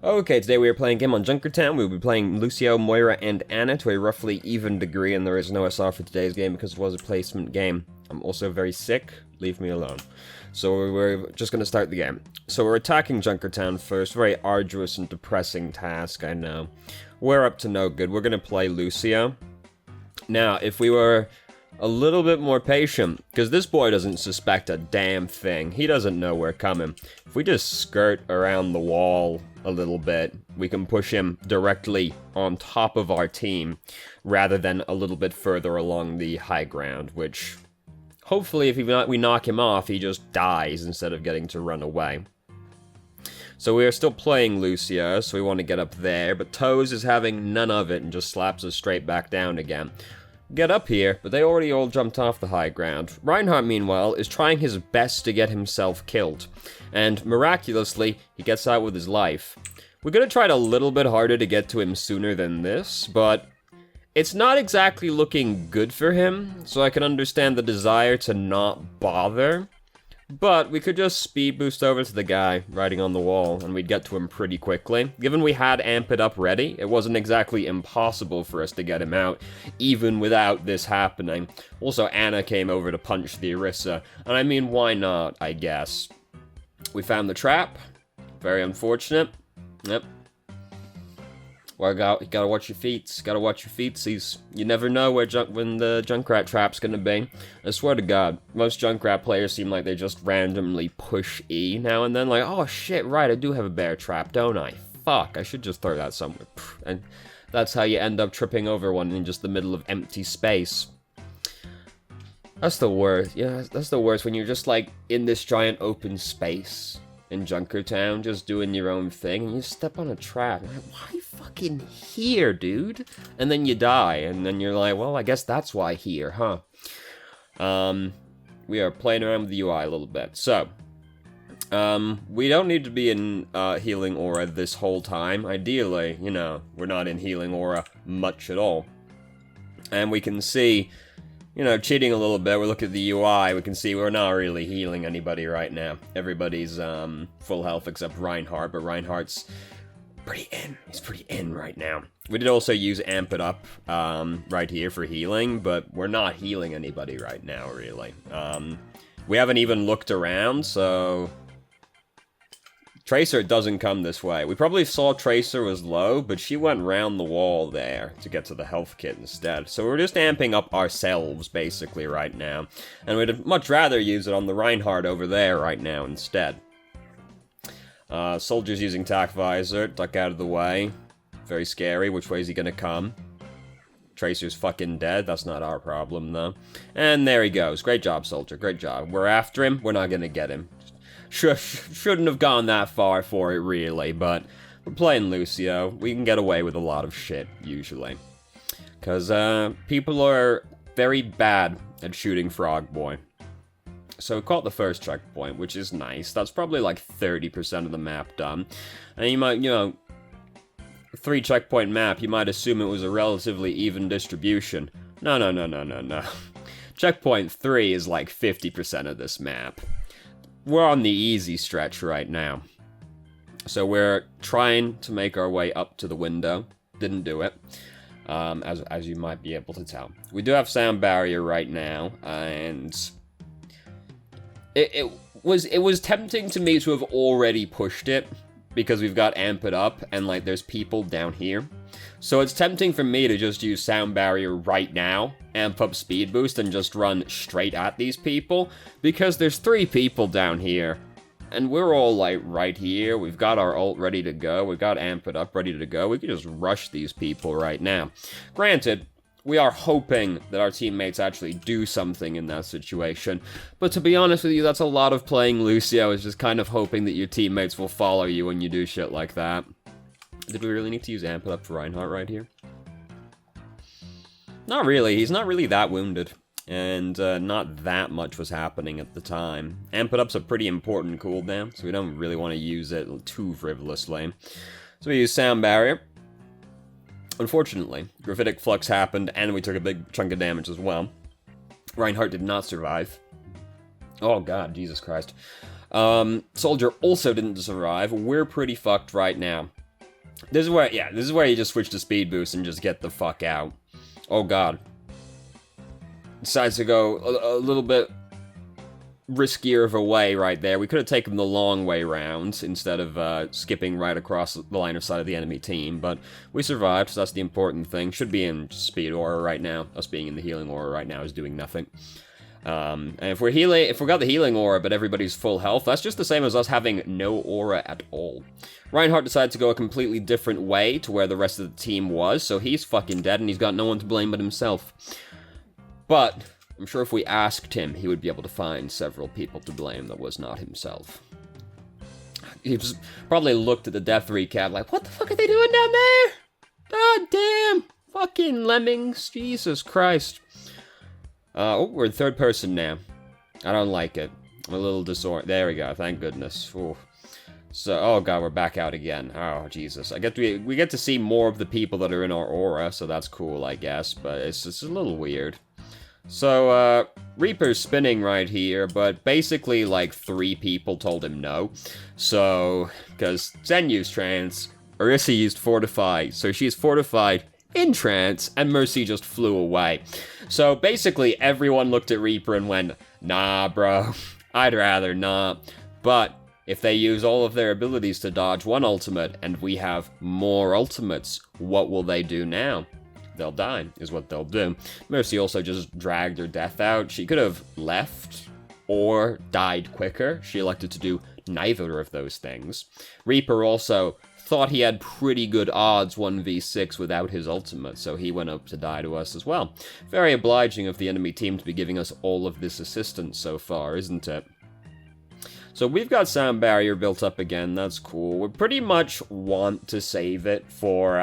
Okay, today we are playing a game on Junkertown. We'll be playing Lucio, Moira, and Anna to a roughly even degree, and there is no SR for today's game because it was a placement game. I'm also very sick. Leave me alone. So we're just going to start the game. So we're attacking Junkertown first. Very arduous and depressing task, I know. We're up to no good. We're going to play Lucio. Now, if we were a little bit more patient, because this boy doesn't suspect a damn thing. He doesn't know we're coming. If we just skirt around the wall a little bit, we can push him directly on top of our team, rather than a little bit further along the high ground, which, hopefully, if we knock him off, he just dies instead of getting to run away. So we are still playing Lucio, so we want to get up there, but Toes is having none of it and just slaps us straight back down again. Get up here, but they already all jumped off the high ground. Reinhardt, meanwhile, is trying his best to get himself killed, and miraculously, he gets out with his life. We're gonna try a little bit harder to get to him sooner than this, but it's not exactly looking good for him, so I can understand the desire to not bother. But we could just speed boost over to the guy riding on the wall, and we'd get to him pretty quickly. Given we had Amp It Up ready, it wasn't exactly impossible for us to get him out, even without this happening. Also, Anna came over to punch the Orisa, and I mean, why not, I guess. We found the trap. Very unfortunate. Yep. Well, you gotta watch your feet. Gotta watch your feetsies. You never know when the Junkrat trap's gonna be. I swear to God, most Junkrat players seem like they just randomly push E now and then. Like, oh shit, right, I do have a bear trap, don't I? Fuck, I should just throw that somewhere. And that's how you end up tripping over one in just the middle of empty space. That's the worst. Yeah, that's the worst when you're just like in this giant open space in Junkertown, just doing your own thing, and you step on a trap. Like, why fucking here, dude? And then you die, and then you're like, well, I guess that's why here, huh? We are playing around with the UI a little bit. So, we don't need to be in healing aura this whole time. Ideally, you know, we're not in healing aura much at all. And we can see, you know, cheating a little bit, we look at the UI, we can see we're not really healing anybody right now. Everybody's full health except Reinhardt, but Reinhardt's pretty in. He's pretty in right now. We did also use Amp It Up right here for healing, but we're not healing anybody right now, really. We haven't even looked around, so Tracer doesn't come this way. We probably saw Tracer was low, but she went round the wall there to get to the health kit instead. So we're just amping up ourselves, basically, right now. And we'd much rather use it on the Reinhardt over there right now instead. Soldier's using Tac Visor, duck out of the way. Very scary, which way is he gonna come? Tracer's fucking dead, that's not our problem, though. And there he goes. Great job, Soldier, great job. We're after him, we're not gonna get him. Shouldn't have gone that far for it, really, but we're playing Lucio. We can get away with a lot of shit, usually. Because, people are very bad at shooting Frog Boy. So we caught the first checkpoint, which is nice. That's probably like 30% of the map done. And you might, you know, 3 checkpoint map, you might assume it was a relatively even distribution. No. Checkpoint 3 is like 50% of this map. We're on the easy stretch right now. So we're trying to make our way up to the window. Didn't do it, as you might be able to tell. We do have sound barrier right now, and it was tempting to me to have already pushed it, because we've got Amp It Up, and like there's people down here. So it's tempting for me to just use sound barrier right now, amp up speed boost, and just run straight at these people, because there's 3 people down here, and we're all like right here. We've got our ult ready to go, we've got Amp It Up ready to go. We can just rush these people right now. Granted, we are hoping that our teammates actually do something in that situation, but to be honest with you, that's a lot of playing Lucio, is just kind of hoping that your teammates will follow you when you do shit like that. Did we really need to use Amp It Up for Reinhardt right here? Not really. He's not really that wounded. And not that much was happening at the time. Amp It Up's a pretty important cooldown, so we don't really want to use it too frivolously. So we use Sound Barrier. Unfortunately, Graphitic Flux happened, and we took a big chunk of damage as well. Reinhardt did not survive. Oh god, Jesus Christ. Soldier also didn't survive. We're pretty fucked right now. This is where you just switch to speed boost and just get the fuck out. Oh god. Decides to go a little bit riskier of a way right there. We could have taken the long way round instead of skipping right across the line of sight of the enemy team, but we survived, so that's the important thing. Should be in speed aura right now. Us being in the healing aura right now is doing nothing. And if we got the healing aura but everybody's full health, that's just the same as us having no aura at all. Reinhardt decided to go a completely different way to where the rest of the team was, so he's fucking dead and he's got no one to blame but himself. But I'm sure if we asked him, he would be able to find several people to blame that was not himself. He probably looked at the death recap like, what the fuck are they doing down there? God damn! Fucking lemmings, Jesus Christ. Oh, we're in third person now. I don't like it. I'm a little disoriented. There we go, thank goodness. Ooh. So, oh god, we're back out again. Oh, Jesus. We get to see more of the people that are in our aura, so that's cool, I guess, but it's just a little weird. So, Reaper's spinning right here, but basically, like, 3 people told him no. So, because Zen used trance, Orisa used fortify, so she's fortified in trance, and Mercy just flew away. So, basically, everyone looked at Reaper and went, nah, bro, I'd rather not. But if they use all of their abilities to dodge one ultimate, and we have more ultimates, what will they do now? They'll die, is what they'll do. Mercy also just dragged her death out. She could have left or died quicker. She elected to do neither of those things. Reaper also thought he had pretty good odds 1v6 without his ultimate, so he went up to die to us as well. Very obliging of the enemy team to be giving us all of this assistance so far, isn't it? So we've got Sound Barrier built up again, that's cool. We pretty much want to save it for,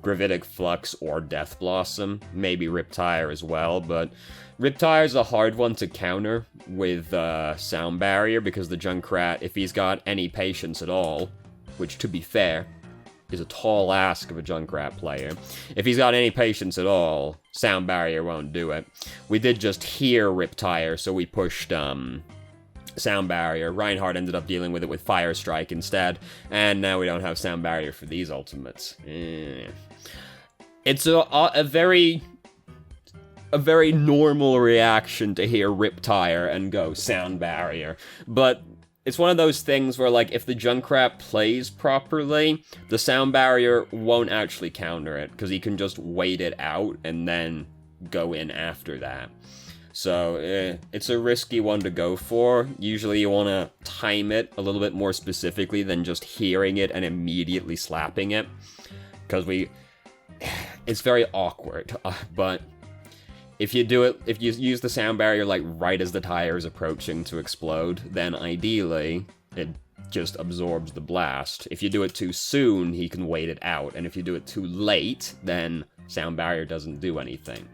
Gravitic Flux or Death Blossom, maybe Riptire as well, but Riptire's a hard one to counter with Sound Barrier because the Junkrat, if he's got any patience at all, which to be fair, is a tall ask of a Junkrat player, if he's got any patience at all, Sound Barrier won't do it. We did just hear Riptire, so we pushed Sound Barrier. Reinhardt ended up dealing with it with Fire Strike instead, and now we don't have Sound Barrier for these ultimates. It's a very normal reaction to hear Riptire and go Sound Barrier, but it's one of those things where, like, if the Junkrat plays properly, the Sound Barrier won't actually counter it, because he can just wait it out and then go in after that. So, it's a risky one to go for. Usually you want to time it a little bit more specifically than just hearing it and immediately slapping it, because it's very awkward, but if you use the Sound Barrier, like, right as the tire is approaching to explode, then ideally, it just absorbs the blast. If you do it too soon, he can wait it out, and if you do it too late, then Sound Barrier doesn't do anything.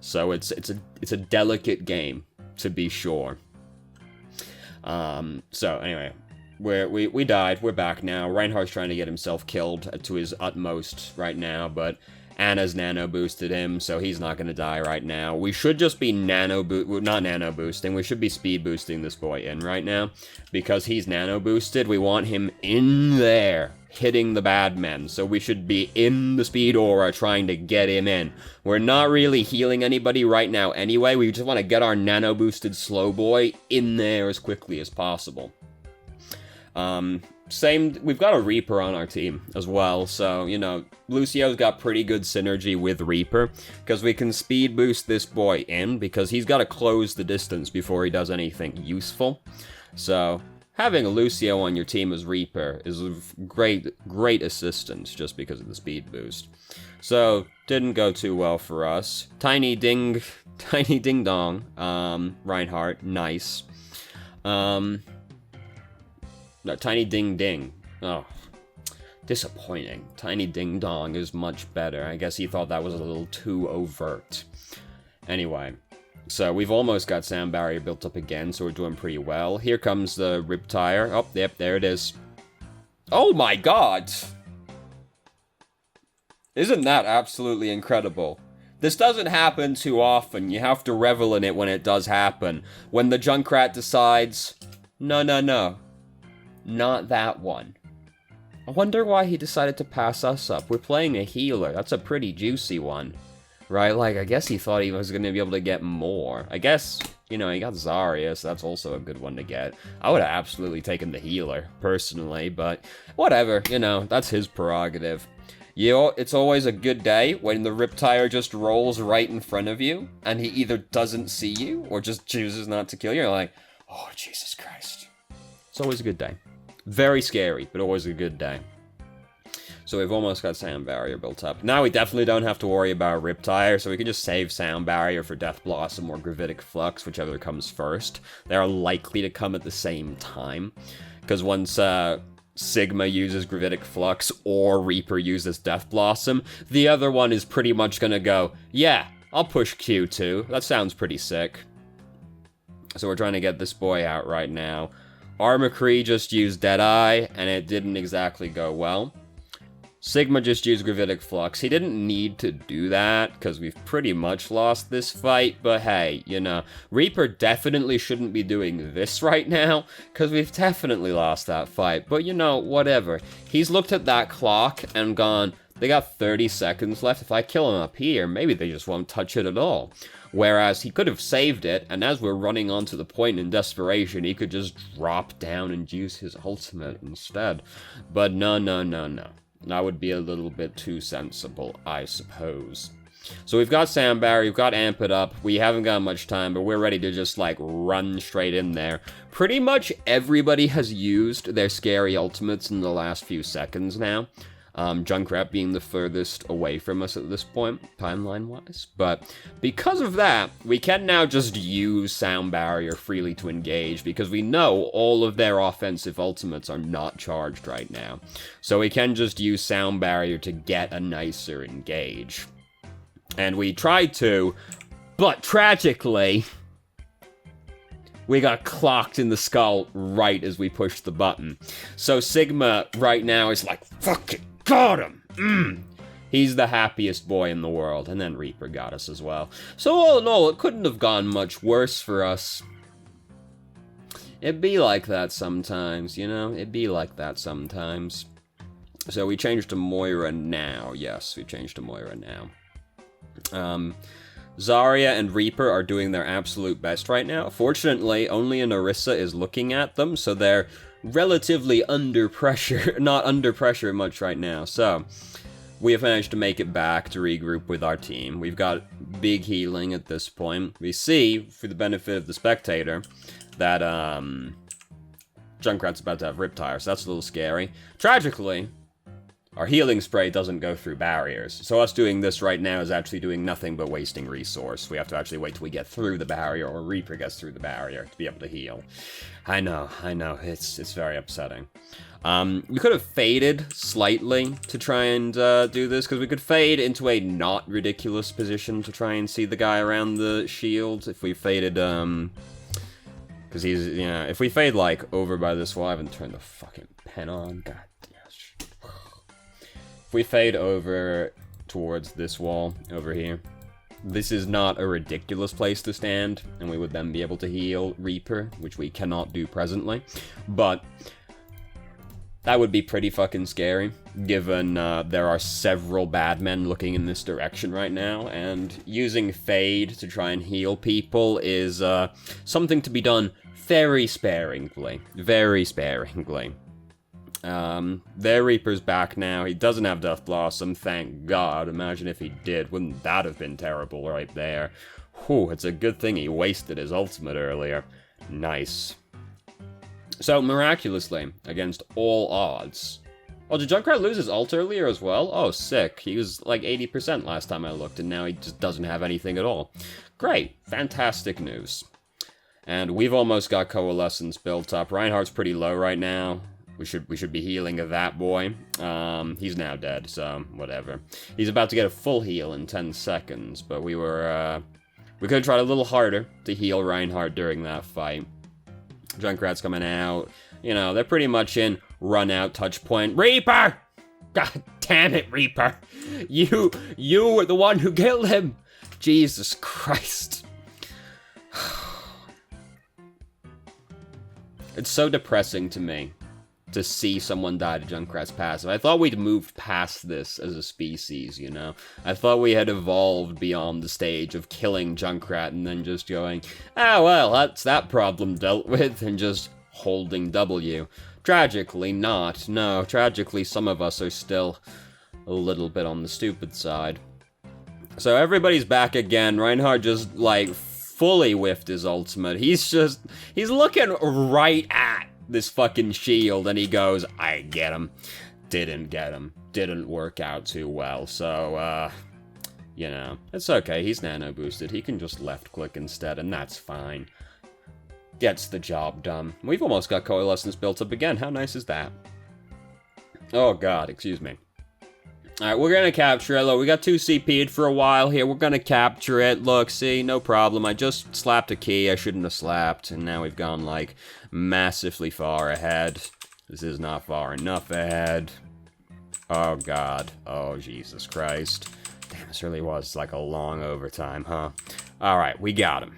So it's a delicate game, to be sure. So anyway, we died, we're back now. Reinhardt's trying to get himself killed to his utmost right now, but Anna's nano boosted him, so he's not gonna die right now. We should just be not nano boosting, we should be speed boosting this boy in right now, because he's nano boosted. We want him in there, hitting the bad men, so we should be in the speed aura trying to get him in. We're not really healing anybody right now anyway, we just want to get our nano boosted slow boy in there as quickly as possible. We've got a Reaper on our team as well, so, you know, Lucio's got pretty good synergy with Reaper, because we can speed boost this boy in, because he's got to close the distance before he does anything useful. So having a Lucio on your team as Reaper is a great assistance, just because of the speed boost. So, didn't go too well for us. Tiny ding dong, Reinhardt, nice. No, Tiny Ding Ding. Oh, disappointing. Tiny Ding Dong is much better. I guess he thought that was a little too overt. Anyway, so we've almost got Sound Barrier built up again, so we're doing pretty well. Here comes the Riptire. Oh, yep, there it is. Oh my god! Isn't that absolutely incredible? This doesn't happen too often. You have to revel in it when it does happen. When the Junkrat decides, no. Not that one. I wonder why he decided to pass us up. We're playing a healer. That's a pretty juicy one. Right? Like, I guess he thought he was going to be able to get more. I guess, you know, he got Zarya, so that's also a good one to get. I would have absolutely taken the healer, personally, but whatever, you know, that's his prerogative. You know, it's always a good day when the Riptire just rolls right in front of you, and he either doesn't see you, or just chooses not to kill you. You're like, oh, Jesus Christ. It's always a good day. Very scary, but always a good day. So we've almost got Sound Barrier built up. Now we definitely don't have to worry about Riptire, so we can just save Sound Barrier for Death Blossom or Gravitic Flux, whichever comes first. They are likely to come at the same time, because once Sigma uses Gravitic Flux or Reaper uses Death Blossom, the other one is pretty much gonna go, yeah, I'll push Q2. That sounds pretty sick. So we're trying to get this boy out right now. Our McCree just used Deadeye, and it didn't exactly go well. Sigma just used Gravitic Flux. He didn't need to do that, because we've pretty much lost this fight, but hey, you know, Reaper definitely shouldn't be doing this right now, because we've definitely lost that fight, but you know, whatever. He's looked at that clock and gone, they got 30 seconds left. If I kill him up here, maybe they just won't touch it at all. Whereas he could have saved it, and as we're running onto the point in desperation, he could just drop down and use his ultimate instead. But no. That would be a little bit too sensible, I suppose. So we've got Sound Barrier, we've got Amp It Up, we haven't got much time, but we're ready to just, like, run straight in there. Pretty much everybody has used their scary ultimates in the last few seconds now. Junkrat being the furthest away from us at this point, timeline-wise. But because of that, we can now just use Sound Barrier freely to engage, because we know all of their offensive ultimates are not charged right now. So we can just use Sound Barrier to get a nicer engage. And we tried to, but tragically, we got clocked in the skull right as we pushed the button. So Sigma right now is like, fuck it. Got him! He's the happiest boy in the world, and then Reaper got us as well. So all in all, it couldn't have gone much worse for us. It'd be like that sometimes, you know? It'd be like that sometimes. So we changed to Moira now. Yes, we changed to Moira now. Zarya and Reaper are doing their absolute best right now. Fortunately, only an Orisa is looking at them, so they're relatively under pressure, not under pressure much right now. So we have managed to make it back to regroup with our team. We've got big healing at this point. We see, for the benefit of the spectator, that Junkrat's about to have Riptire, so that's a little scary. Tragically, our healing spray doesn't go through barriers, so us doing this right now is actually doing nothing but wasting resource. We have to actually wait till we get through the barrier, or Reaper gets through the barrier to be able to heal. I know, it's very upsetting. We could have faded slightly to try and do this, because we could fade into a not ridiculous position to try and see the guy around the shield. If we faded, because he's, you know, if we fade, like, over by this wall, I haven't turned the fucking pen on, god. If we fade over towards this wall over here, this is not a ridiculous place to stand, and we would then be able to heal Reaper, which we cannot do presently. But that would be pretty fucking scary, given there are several bad men looking in this direction right now, and using Fade to try and heal people is something to be done very sparingly. Very sparingly. Their Reaper's back now. He doesn't have Death Blossom, thank God. Imagine if he did. Wouldn't that have been terrible right there? Whew, it's a good thing he wasted his ultimate earlier. Nice. So, miraculously, against all odds... Oh, did Junkrat lose his ult earlier as well? Oh, sick. He was like 80% last time I looked, and now he just doesn't have anything at all. Great. Fantastic news. And we've almost got Coalescence built up. Reinhardt's pretty low right now. We should be healing that boy. He's now dead, so whatever. He's about to get a full heal in 10 seconds, but we could have tried a little harder to heal Reinhardt during that fight. Junkrat's coming out. You know, they're pretty much in run-out touch point. Reaper! God damn it, Reaper! You were the one who killed him! Jesus Christ. It's so depressing to me to see someone die to Junkrat's passive. I thought we'd moved past this as a species, you know? I thought we had evolved beyond the stage of killing Junkrat and then just going, ah, well, that's that problem dealt with, and just holding W. Tragically not. No, tragically some of us are still a little bit on the stupid side. So everybody's back again. Reinhardt just, like, fully whiffed his ultimate. He's looking right at this fucking shield, and he goes, I get him. Didn't get him. Didn't work out too well, so, you know, it's okay. He's nano boosted. He can just left click instead, and that's fine. Gets the job done. We've almost got Coalescence built up again. How nice is that? Oh god, excuse me. Alright, we're gonna capture it. Look, we got 2 CP'd for a while here. We're gonna capture it. Look, see, no problem. I just slapped a key I shouldn't have slapped, and now we've gone, like, massively far ahead. This is not far enough ahead. Oh, God. Oh, Jesus Christ. Damn, this really was, like, a long overtime, huh? Alright, we got him.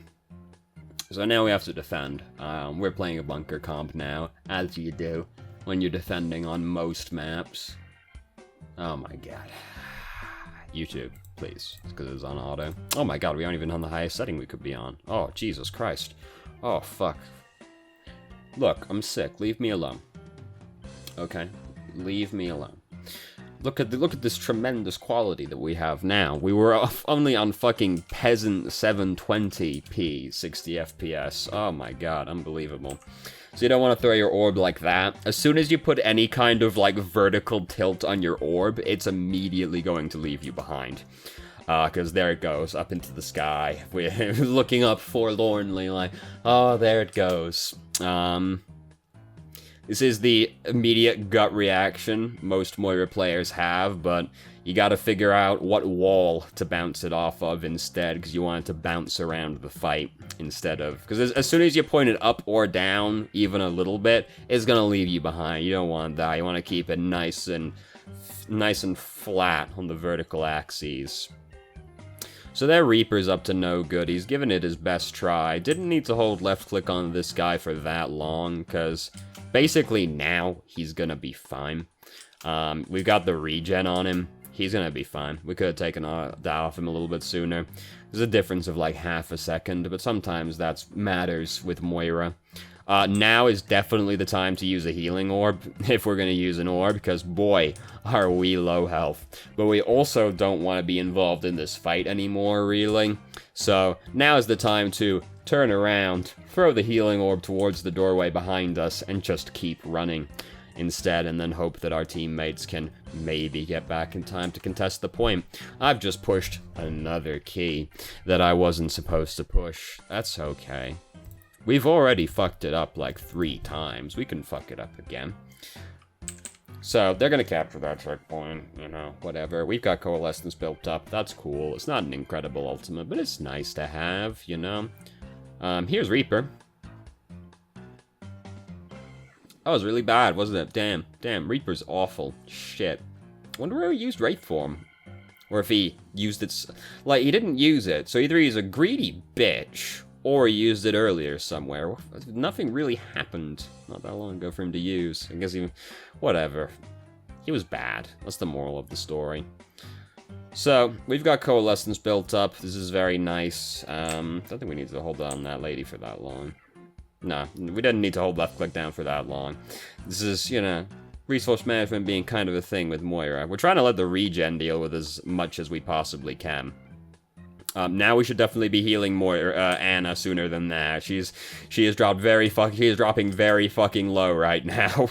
So now we have to defend. We're playing a bunker comp now, as you do when you're defending on most maps. Oh my god. YouTube, please. It's because it's on auto. Oh my god, we aren't even on the highest setting we could be on. Oh, Jesus Christ. Oh, fuck. Look, I'm sick. Leave me alone. Okay? Leave me alone. Look at this tremendous quality that we have now. We were only on fucking peasant 720p, 60 FPS. Oh my god, unbelievable. So you don't want to throw your orb like that. As soon as you put any kind of, like, vertical tilt on your orb, it's immediately going to leave you behind. Because there it goes, up into the sky. We're looking up forlornly like, oh, there it goes. This is the immediate gut reaction most Moira players have, but you gotta figure out what wall to bounce it off of instead, because you want it to bounce around the fight instead of... Because as soon as you point it up or down, even a little bit, it's gonna leave you behind. You don't want that. You want to keep it nice and flat on the vertical axes. So that Reaper's up to no good. He's given it his best try. Didn't need to hold left click on this guy for that long, because basically now he's gonna be fine. We've got the regen on him. He's gonna be fine. We could have taken that off him a little bit sooner. There's a difference of like half a second, but sometimes that matters with Moira. Now is definitely the time to use a healing orb, if we're gonna use an orb, because boy, are we low health. But we also don't want to be involved in this fight anymore, really. So now is the time to turn around, throw the healing orb towards the doorway behind us, and just keep running instead, and then hope that our teammates can maybe get back in time to contest the point. I've just pushed another key that I wasn't supposed to push. That's okay. We've already fucked it up like 3 times. We can fuck it up again. So, they're gonna capture that checkpoint, you know, whatever. We've got Coalescence built up. That's cool. It's not an incredible ultimate, but it's nice to have, you know? Here's Reaper. That was really bad, wasn't it? Damn, Reaper's awful. Shit. Wonder where he used Wraith Form. Or if he used it... Like, he didn't use it, so either he's a greedy bitch, or he used it earlier somewhere. Nothing really happened not that long ago for him to use. I guess he... Whatever. He was bad. That's the moral of the story. So, we've got Coalescence built up. This is very nice. Don't think we need to hold on that lady for that long. No, we didn't need to hold left click down for that long. This is, you know, resource management being kind of a thing with Moira. We're trying to let the regen deal with as much as we possibly can. Now we should definitely be healing Moira, Anna sooner than that. She is dropping very fucking low right now.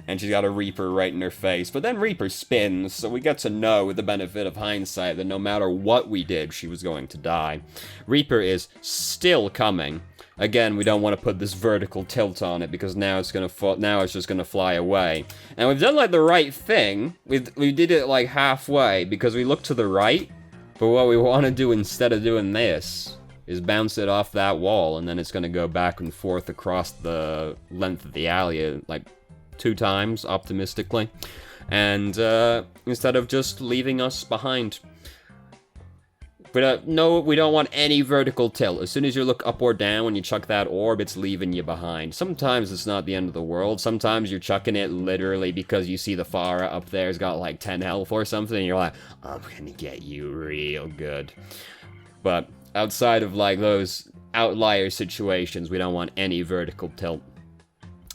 And she's got a Reaper right in her face. But then Reaper spins, so we get to know with the benefit of hindsight that no matter what we did, she was going to die. Reaper is still coming. Again, we don't want to put this vertical tilt on it because now it's just gonna fly away. And we've done like the right thing. We did it like halfway because we looked to the right. But what we want to do instead of doing this is bounce it off that wall, and then it's gonna go back and forth across the length of the alley like 2 times, optimistically. And instead of just leaving us behind. But no, we don't want any vertical tilt. As soon as you look up or down when you chuck that orb, it's leaving you behind. Sometimes it's not the end of the world. Sometimes you're chucking it literally because you see the Pharah up there's got like 10 health or something, and you're like, I'm gonna get you real good. But outside of like those outlier situations, we don't want any vertical tilt.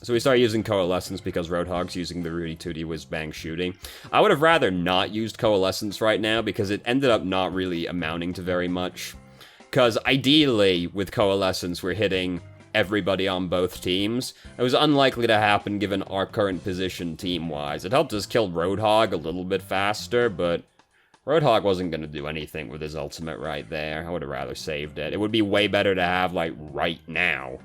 So we started using Coalescence because Roadhog's using the Rudy Tooty Whiz Bang shooting. I would have rather not used Coalescence right now because it ended up not really amounting to very much. Because ideally, with Coalescence, we're hitting everybody on both teams. It was unlikely to happen given our current position team-wise. It helped us kill Roadhog a little bit faster, but Roadhog wasn't going to do anything with his ultimate right there. I would have rather saved it. It would be way better to have, like, right now,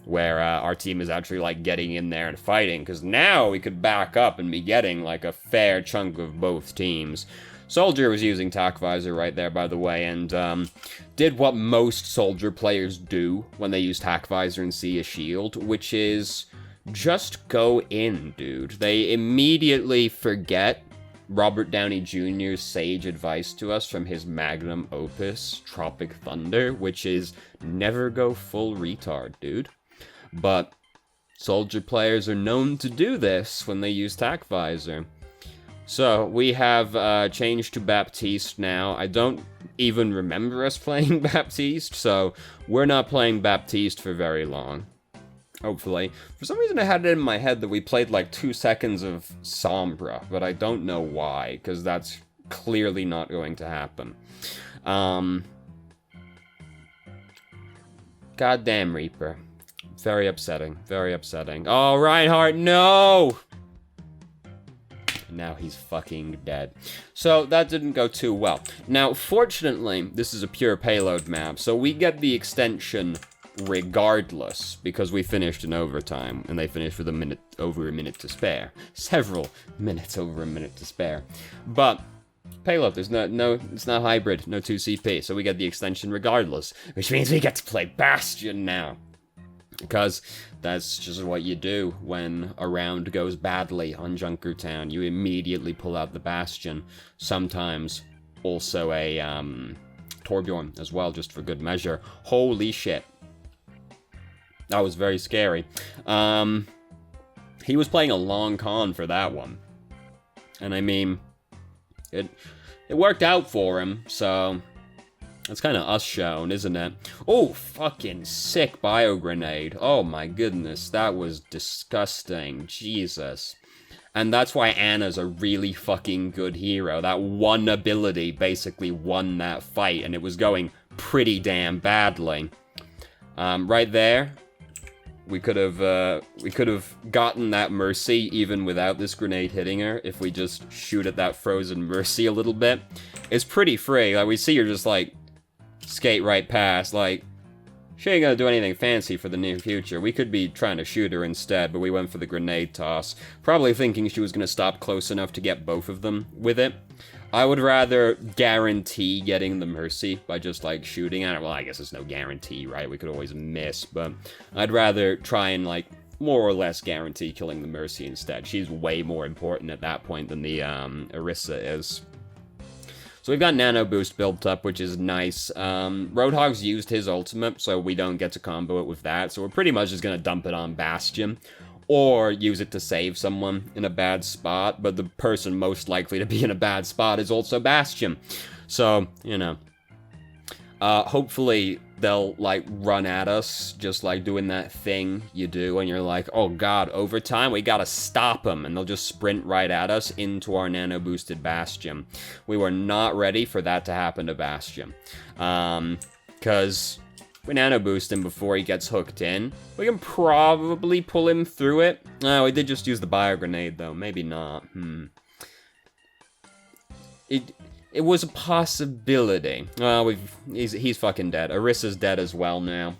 where our team is actually, like, getting in there and fighting, because now we could back up and be getting, like, a fair chunk of both teams. Soldier was using Tac Visor right there, by the way, and did what most Soldier players do when they use Tac Visor and see a shield, which is just go in, dude. They immediately forget Robert Downey Jr.'s sage advice to us from his magnum opus, Tropic Thunder, which is never go full retard, dude. But Soldier players are known to do this when they use Tac Visor. So, we have changed to Baptiste now. I don't even remember us playing Baptiste, so we're not playing Baptiste for very long. Hopefully. For some reason I had it in my head that we played like 2 seconds of Sombra, but I don't know why, because that's clearly not going to happen. Goddamn Reaper. Very upsetting. Very upsetting. Oh, Reinhardt, no! Now he's fucking dead. So that didn't go too well. Now, fortunately, this is a pure payload map, so we get the extension regardless, because we finished in overtime, and they finished with over a minute to spare. Several minutes over a minute to spare. But payload, there's no, it's not hybrid, no 2CP, so we get the extension regardless, which means we get to play Bastion now. Because that's just what you do when a round goes badly on Junkertown. You immediately pull out the Bastion. Sometimes also a Torbjorn as well, just for good measure. Holy shit. That was very scary. He was playing a long con for that one. And I mean, it worked out for him, so it's kind of us shown, isn't it? Oh, fucking sick bio grenade. Oh my goodness, that was disgusting. Jesus. And that's why Ana's a really fucking good hero. That one ability basically won that fight, and it was going pretty damn badly. Right there, we could have gotten that Mercy even without this grenade hitting her if we just shoot at that frozen Mercy a little bit. It's pretty free. Like, we see her just like skate right past, like, she ain't gonna do anything fancy for the near future. We could be trying to shoot her instead, but we went for the grenade toss, probably thinking she was gonna stop close enough to get both of them with it. I would rather guarantee getting the Mercy by just, like, shooting at it. Well, I guess it's no guarantee, right? We could always miss, but I'd rather try and, like, more or less guarantee killing the Mercy instead. She's way more important at that point than the Orisa is. So we've got Nano Boost built up, which is nice. Roadhog's used his ultimate, so we don't get to combo it with that. So we're pretty much just going to dump it on Bastion, or use it to save someone in a bad spot. But the person most likely to be in a bad spot is also Bastion. So, you know, hopefully they'll, like, run at us, just like doing that thing you do when you're like, oh god, overtime, we gotta stop them, and they'll just sprint right at us into our nano-boosted Bastion. We were not ready for that to happen to Bastion. Because we nano-boost him before he gets hooked in. We can probably pull him through it. Oh, we did just use the bio grenade, though. Maybe not. It was a possibility. Well, he's fucking dead. Orisa's dead as well now.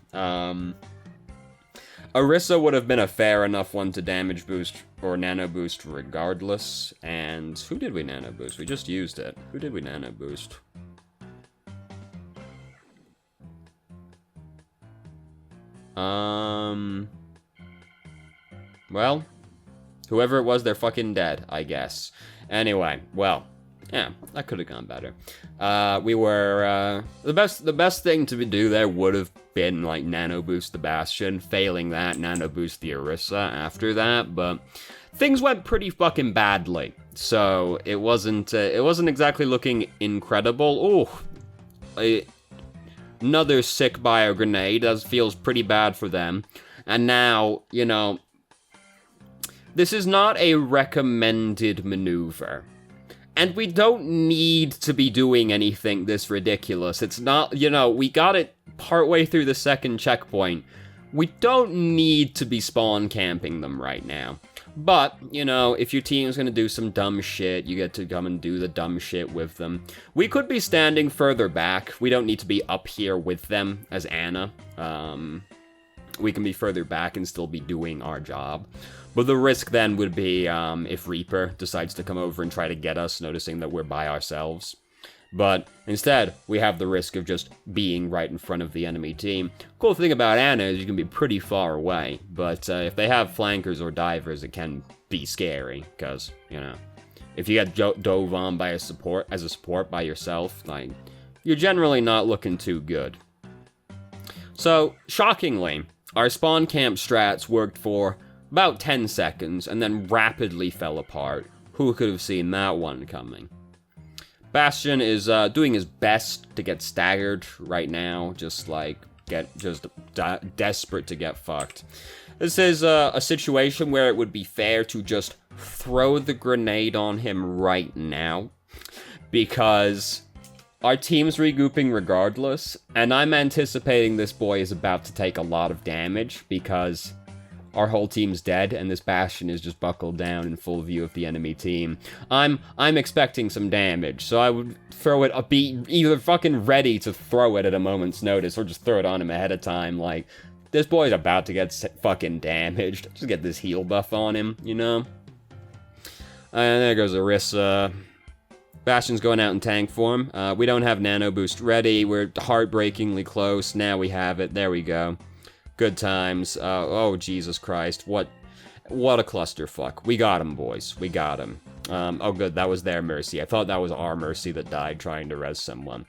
Orisa would have been a fair enough one to damage boost or nano boost regardless. And who did we nano boost? We just used it. Who did we nano boost? Well, whoever it was, they're fucking dead, I guess. Anyway, well, Yeah, that could have gone better. We were, the best thing to do there would have been, like, Nano Boost the Bastion. Failing that, Nano Boost the Orisa after that, but things went pretty fucking badly. So, it wasn't exactly looking incredible. Ooh, another sick bio grenade. That feels pretty bad for them. And now, you know, this is not a recommended maneuver. And we don't need to be doing anything this ridiculous. It's not, you know, we got it partway through the second checkpoint. We don't need to be spawn camping them right now. But, you know, if your team's gonna do some dumb shit, you get to come and do the dumb shit with them. We could be standing further back. We don't need to be up here with them as Anna. We can be further back and still be doing our job. But the risk then would be if Reaper decides to come over and try to get us, noticing that we're by ourselves. But instead, we have the risk of just being right in front of the enemy team. Cool thing about Ana is you can be pretty far away, but if they have flankers or divers, it can be scary, because, you know, if you get dove on by a support by yourself, like, you're generally not looking too good. So, shockingly, our spawn camp strats worked for about 10 seconds, and then rapidly fell apart. Who could have seen that one coming? Bastion is doing his best to get staggered right now, just desperate to get fucked. This is a situation where it would be fair to just throw the grenade on him right now, because our team's regrouping regardless, and I'm anticipating this boy is about to take a lot of damage, because our whole team's dead, and this Bastion is just buckled down in full view of the enemy team. I'm expecting some damage, so I would throw it, be either fucking ready to throw it at a moment's notice, or just throw it on him ahead of time, like, this boy's about to get fucking damaged. Just get this heal buff on him, you know? And there goes Orisa. Bastion's going out in tank form. We don't have Nano Boost ready, we're heartbreakingly close, now we have it, there we go. Good times. Oh, Jesus Christ. What a clusterfuck. We got him, boys. We got him. Oh, good. That was their Mercy. I thought that was our Mercy that died trying to res someone.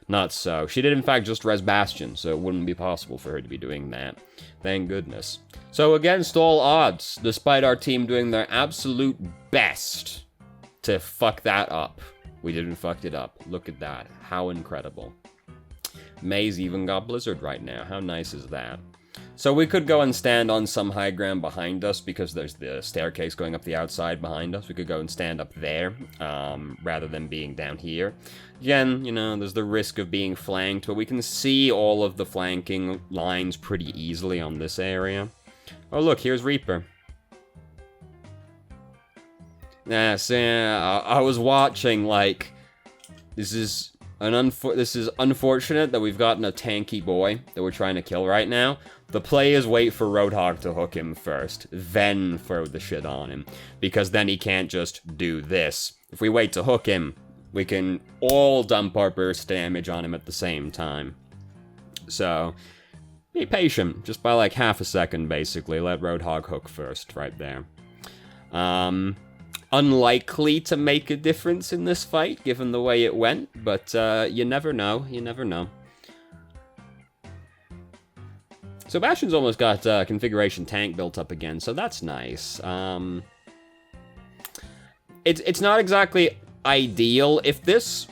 Not so. She did, in fact, just res Bastion, so it wouldn't be possible for her to be doing that. Thank goodness. So, against all odds, despite our team doing their absolute best to fuck that up, we didn't fuck it up. Look at that. How incredible. Maze even got Blizzard right now. How nice is that? So we could go and stand on some high ground behind us, because there's the staircase going up the outside behind us. We could go and stand up there, rather than being down here. Again, you know, there's the risk of being flanked, but we can see all of the flanking lines pretty easily on this area. Oh look, here's Reaper. Yeah, so I was watching, like, this is unfortunate that we've gotten a tanky boy that we're trying to kill right now. The play is wait for Roadhog to hook him first, then throw the shit on him, because then he can't just do this. If we wait to hook him, we can all dump our burst damage on him at the same time. So, be patient, just by like half a second basically, let Roadhog hook first, right there. Unlikely to make a difference in this fight, given the way it went, but you never know, you never know. So Bastion's almost got configuration tank built up again, so that's nice. It's not exactly ideal. If this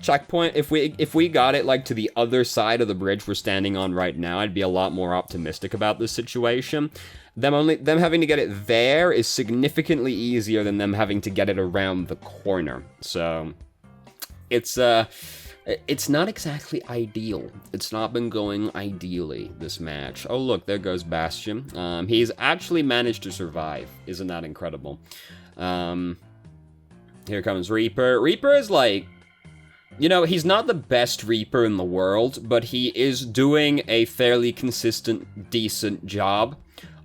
checkpoint, if we got it like to the other side of the bridge we're standing on right now, I'd be a lot more optimistic about this situation. Them having to get it there is significantly easier than them having to get it around the corner. So it's not exactly ideal. It's not been going ideally, this match. Oh look, there goes Bastion. He's actually managed to survive. Isn't that incredible? Here comes Reaper. Reaper is like, you know, he's not the best Reaper in the world, but he is doing a fairly consistent, decent job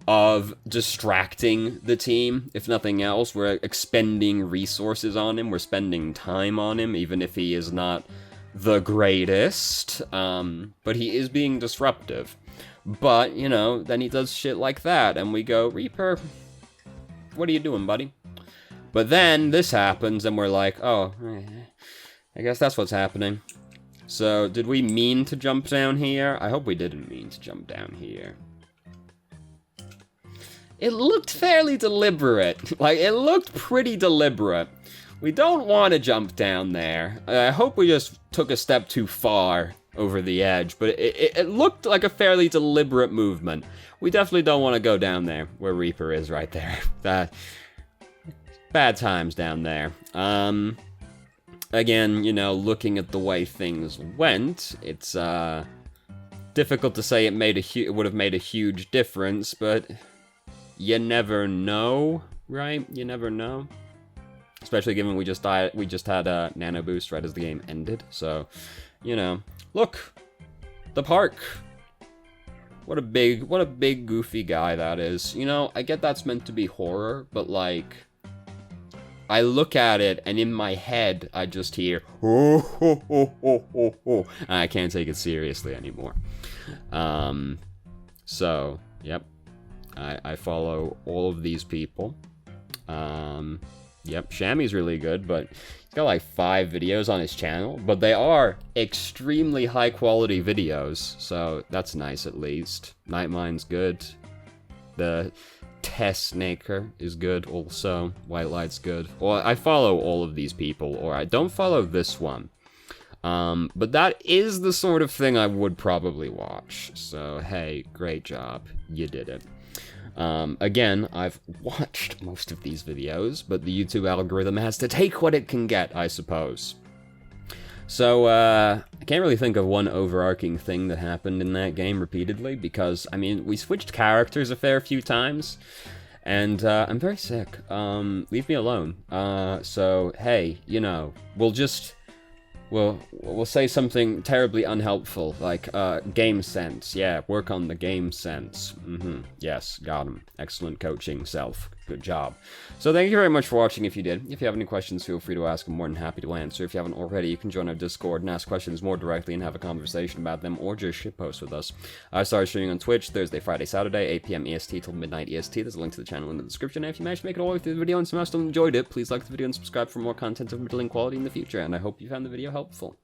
of distracting the team, if nothing else. We're expending resources on him, we're spending time on him, even if he is not the greatest, but he is being disruptive. But, you know, then he does shit like that, and we go, Reaper, what are you doing, buddy? But then this happens, and we're like, oh, I guess that's what's happening. So, did we mean to jump down here? I hope we didn't mean to jump down here. It looked fairly deliberate. Like, it looked pretty deliberate. We don't want to jump down there. I hope we just took a step too far over the edge, but it looked like a fairly deliberate movement. We definitely don't want to go down there, where Reaper is right there. Bad times down there. Again, you know, looking at the way things went, it's difficult to say it would have made a huge difference, but you never know, right? You never know. Especially given we just had a nano boost right as the game ended. So, you know, look, the park. What a big goofy guy that is. You know, I get that's meant to be horror, but like, I look at it and in my head I just hear oh, ho, ho, ho, ho, ho. And I can't take it seriously anymore. So, yep. I follow all of these people. Yep, Shammy's really good, but he's got like 5 videos on his channel, but they are extremely high quality videos, so that's nice at least. Nightmine's good. The Tessnaker is good also. White Light's good. Well, I follow all of these people, or I don't follow this one. But that is the sort of thing I would probably watch. So, hey, great job. You did it. Again, I've watched most of these videos, but the YouTube algorithm has to take what it can get, I suppose. So, I can't really think of one overarching thing that happened in that game repeatedly, because, I mean, we switched characters a fair few times, and, I'm very sick. Leave me alone. So, hey, you know, We'll say something terribly unhelpful, like, game sense. Yeah, work on the game sense. Yes, got him. Excellent coaching, Self. Good job. So thank you very much for watching if you did. If you have any questions, feel free to ask. I'm more than happy to answer. If you haven't already, you can join our Discord and ask questions more directly and have a conversation about them, or just shitpost with us. I started streaming on Twitch Thursday, Friday, Saturday, 8 PM EST till midnight EST. There's a link to the channel in the description. And if you managed to make it all the way through the video and somehow still enjoyed it, please like the video and subscribe for more content of middling quality in the future. And I hope you found the video helpful.